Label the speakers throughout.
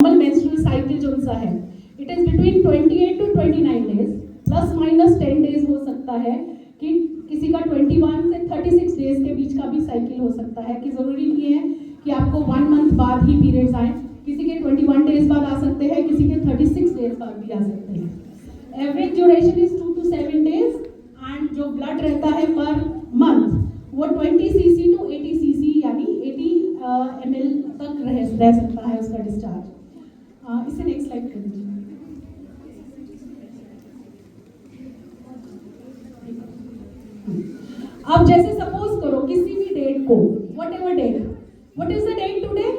Speaker 1: Menstrual cycle जो सा है it is between 28 to 29 days, plus minus 10 days हो सकता है कि किसी का 21 से 36 डेज के बीच का भी साइकिल हो सकता है, कि जरूरी नहीं है कि आपको 1 मंथ बाद ही पीरियड्स आए, किसी के 21 डेज बाद आ सकते हैं, किसी के 36 डेज बाद भी आ सकते हैं। Average duration is 2 to 7 days and जो ब्लड रहता है पर मंथ वो 20 cc to 80 cc यानी 80 ml तक रह सकता है उसका डिस्चार्ज। इसे नेक्स्ट स्लाइड कर दीजिए। अब जैसे सपोज करो किसी भी डेट को, whatever date, what is the date today,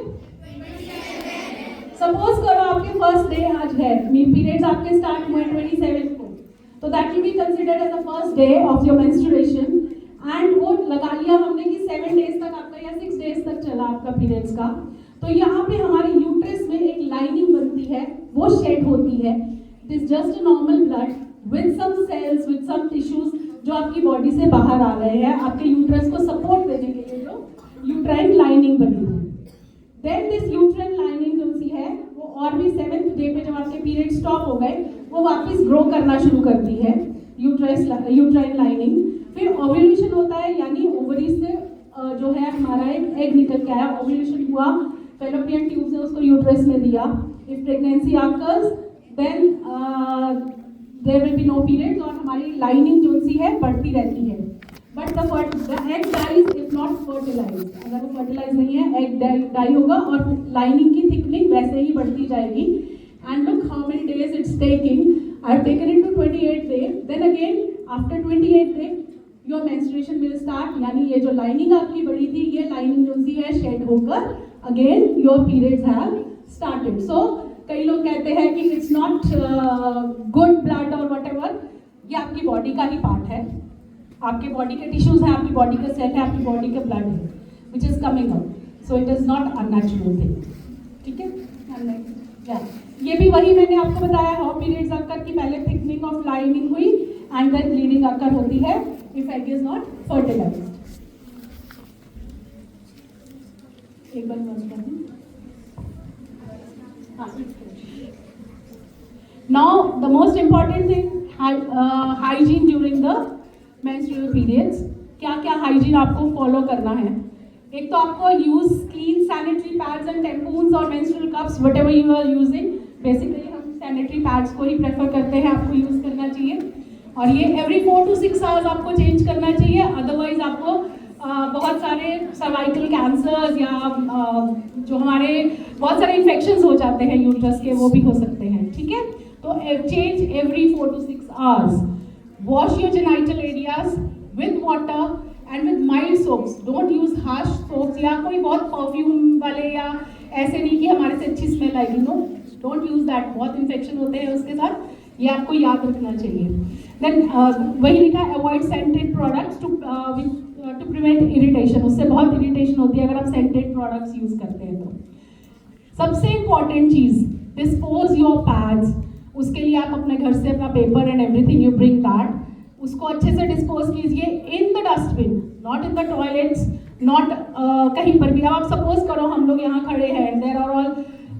Speaker 1: suppose करो आपके फर्स्ट डे आज है, पीरियड्स आपके स्टार्ट हुए 27 को, तो that will be considered as the first day of your menstruation and वो लगा लिया हमने कि 7 डेज तक आपका या 6 डेज तक चला आपका पीरियड्स का, तो यहाँ पे हमारे यूट्रस में एक लाइनिंग बनती है, वो शेड होती है। It is just a normal blood with some cells with some tissues जो आपकी बॉडी से बाहर आ रहे हैं आपके यूट्रस को सपोर्ट देने के लिए, जो यूट्राइन लाइनिंग बनी है। देन दिस यूट्राइन लाइनिंग जो सी है वो और भी 7th डे पे जब आपके पीरियड स्टॉप हो गए वो वापस ग्रो करना शुरू करती है यूट्राइन लाइनिंग। फिर ओव्यूलेशन होता है, यानी ओवरी से जो है हमारा एक एग निकल के आया, ओव्यूलेशन हुआ, फैलोपियन ट्यूब से उसको यूट्रस में दिया। If pregnancy occurs then there will be no periods और हमारी लाइनिंग जो सी है बढ़ती रहती है। But the egg dies if not fertilised, अगर वो फर्टिलाइज नहीं है एग डाई होगा और लाइनिंग की थिकनिंग वैसे ही बढ़ती जाएगी। And look how many days it's taking, I have taken it to 28 days, then again after 28 days your menstruation will start, यानी ये जो लाइनिंग आपकी बड़ी थी ये लाइनिंग जो सी है शेड होकर again your periods have started. So कई लोग कहते हैं कि इट्स नॉट गुड ब्लड और व्हाटएवर, ये आपकी बॉडी का ही पार्ट है, आपके बॉडी के टिश्यूज हैं, आपकी बॉडी का सेल है, आपकी बॉडी का ब्लड है which is coming out, so it is not unnatural thing. ठीक है, ये भी वही मैंने आपको बताया हाउ पीरियड्स अकर की पहले थिकनिंग ऑफ लाइनिंग हुई एंड देन ब्लीडिंग अकर होती है if egg is not fertilised. एक बार बंद कर दूं। Now the most important thing, hygiene during the menstrual periods. क्या क्या हाइजीन आपको फॉलो करना है? एक तो आपको use clean sanitary pads and tampons और menstrual cups whatever you are using, basically हम सैनिटरी पैड्स को ही प्रेफर करते हैं, आपको यूज करना चाहिए और ये एवरी 4 to 6 आवर्स आपको चेंज करना चाहिए, अदरवाइज आपको बहुत सारे सर्वाइकल कैंसर्स या जो हमारे बहुत सारे इन्फेक्शंस हो जाते हैं यूट्रस के, वो भी हो सकते हैं। ठीक है, तो change every 4 to 6 hours. Wash your genital areas with water and with mild soaps. Don't use harsh soaps या कोई बहुत परफ्यूम वाले या ऐसे नहीं कि हमारे से अच्छी स्मेल आएगी, नो, डोंट यूज दैट, बहुत इन्फेक्शन होते हैं उसके साथ, ये आपको याद रखना चाहिए। देन वही लिखा है avoid scented products to prevent irritation, उससे बहुत इरिटेशन होती है अगर आप सेंटेड प्रोडक्ट्स यूज करते हैं तो। सबसे इंपॉर्टेंट चीज, डिस्पोज योर पैड्स, उसके लिए आप अपने घर से अपना paper and everything you bring that, उसको अच्छे से डिस्पोज कीजिए इन the dustbin, not in the toilets, not कहीं पर भी। अब आप सपोज करो हम लोग यहाँ खड़े हैं, there are all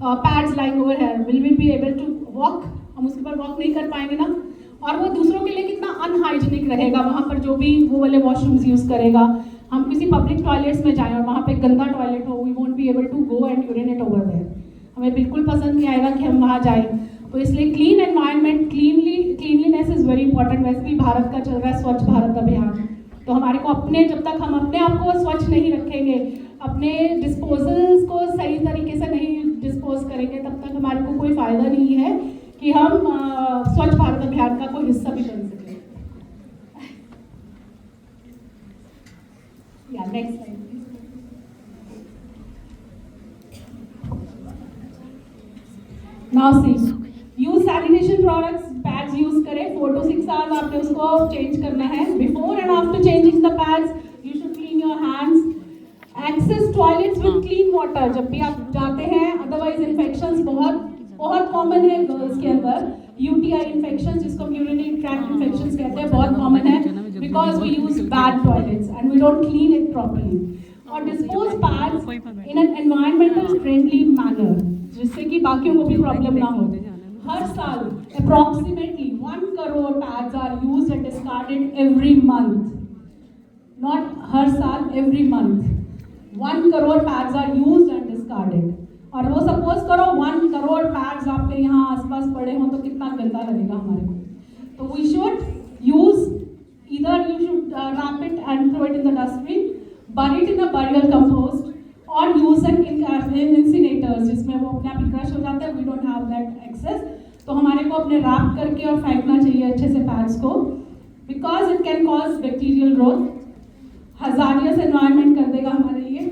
Speaker 1: pads lying over here, will we be able to walk? हम उसके ऊपर वॉक नहीं कर पाएंगे ना, और वो दूसरों के लिए कितना अनहाइजीनिक रहेगा वहाँ पर जो भी वो वाले वॉशरूम्स यूज करेगा। हम किसी पब्लिक टॉयलेट्स में जाएं और वहाँ पे गंदा टॉयलेट हो, we won't be able to go and urinate over there, हमें बिल्कुल पसंद नहीं आएगा कि हम वहाँ जाएं। तो इसलिए clean environment, cleanliness is very important. वैसे भी भारत का चल रहा है स्वच्छ भारत अभियान, तो हमारे को अपने, जब तक हम अपने आप को स्वच्छ नहीं रखेंगे, अपने डिस्पोजल्स को सही तरीके से नहीं डिस्पोज करेंगे, तब तक हमारे को कोई फायदा नहीं है कि हम स्वच्छ भारत अभियान का कोई हिस्सा भी बन सके। या next slide please. Now see, use sanitation products, pads use करें, 4 to 6 आवर्स आपने उसको चेंज करना है। Before and after changing the pads you should clean your hands. Access toilets with clean water जब भी आप जाते हैं, अदरवाइज इन्फेक्शंस बहुत कॉमन है गर्ल्स के अंदर, यूटीआई इन्फेक्शन जिसको यूरिनरी ट्रैक्ट इन्फेक्शंस कहते हैं, बहुत कॉमन है because we use bad toilets and we don't clean it properly. और dispose pads in an environmental friendly manner. जिससे कि बाकियों को भी प्रॉब्लम ना हो। हर साल approximately 1 crore pads are used and discarded every month, not हर साल, every month 1 crore pads are used and discarded. और वो सपोज करो 1 करोड़ पैड्स आपके यहाँ आसपास पड़े हों तो कितना गंदा लगेगा हमारे को। तो we should use, either you should wrap it and throw it in the dustbin, bury it in a burial compost, or use it in incinerators जिसमें वो अपने आप ही क्रश हो जाते हैं। We don't have that access, तो हमारे को अपने रैप करके और फेंकना चाहिए अच्छे से पैड्स को, because it can cause bacterial growth, hazardous environment कर देगा हमारे लिए,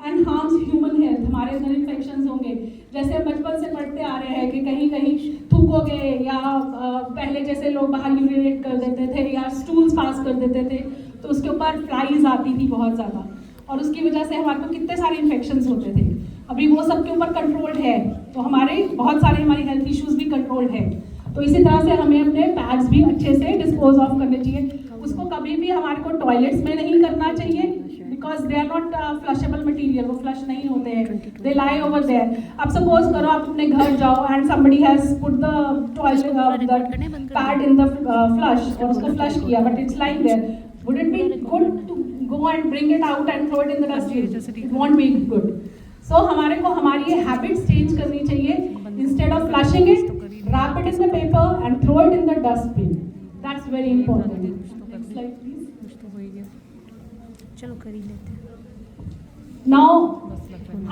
Speaker 1: and harms human health, हमारे अंदर इन्फेक्शंस होंगे। जैसे हम बचपन से पढ़ते आ रहे हैं कि कहीं कहीं थूकोगे या पहले जैसे लोग बाहर यूरिनेट कर देते थे या स्टूल्स पास कर देते थे तो उसके ऊपर फ्लाइज आती थी बहुत ज़्यादा, और उसकी वजह से हमारे को कितने सारे इन्फेक्शंस होते थे। अभी वो सब के ऊपर कंट्रोल्ड है, तो हमारे बहुत सारे हमारी हेल्थ इश्यूज भी कंट्रोल्ड है। तो इसी तरह से हमें अपने पैड्स भी अच्छे से डिस्पोज ऑफ करने चाहिए। उसको कभी भी हमारे को टॉयलेट्स में नहीं करना चाहिए, because they are not flushable material, वो फ्लश नहीं होते हैं, दे लाई ओवर देयर। अब सपोज करो आप अपने घर जाओ and somebody has put the toilet the pad in the flush और उसको फ्लश किया, but it's like there, would it be good to go and bring it out and throw it in the dustbin? It won't be good. So हमारे को हमारी ये habits change करनी चाहिए। Instead of flushing it, wrap it in the paper and throw it in the dustbin. That's very important. Next slide, please.
Speaker 2: चलो कर ही लेते हैं।
Speaker 1: Now,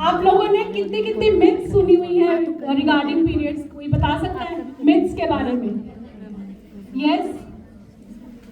Speaker 1: आप लोगों ने कितनी कितनी मिथ्स सुनी हुई है रिगार्डिंग पीरियड्स, कोई बता सकता है मिथ्स के बारे में? Yes.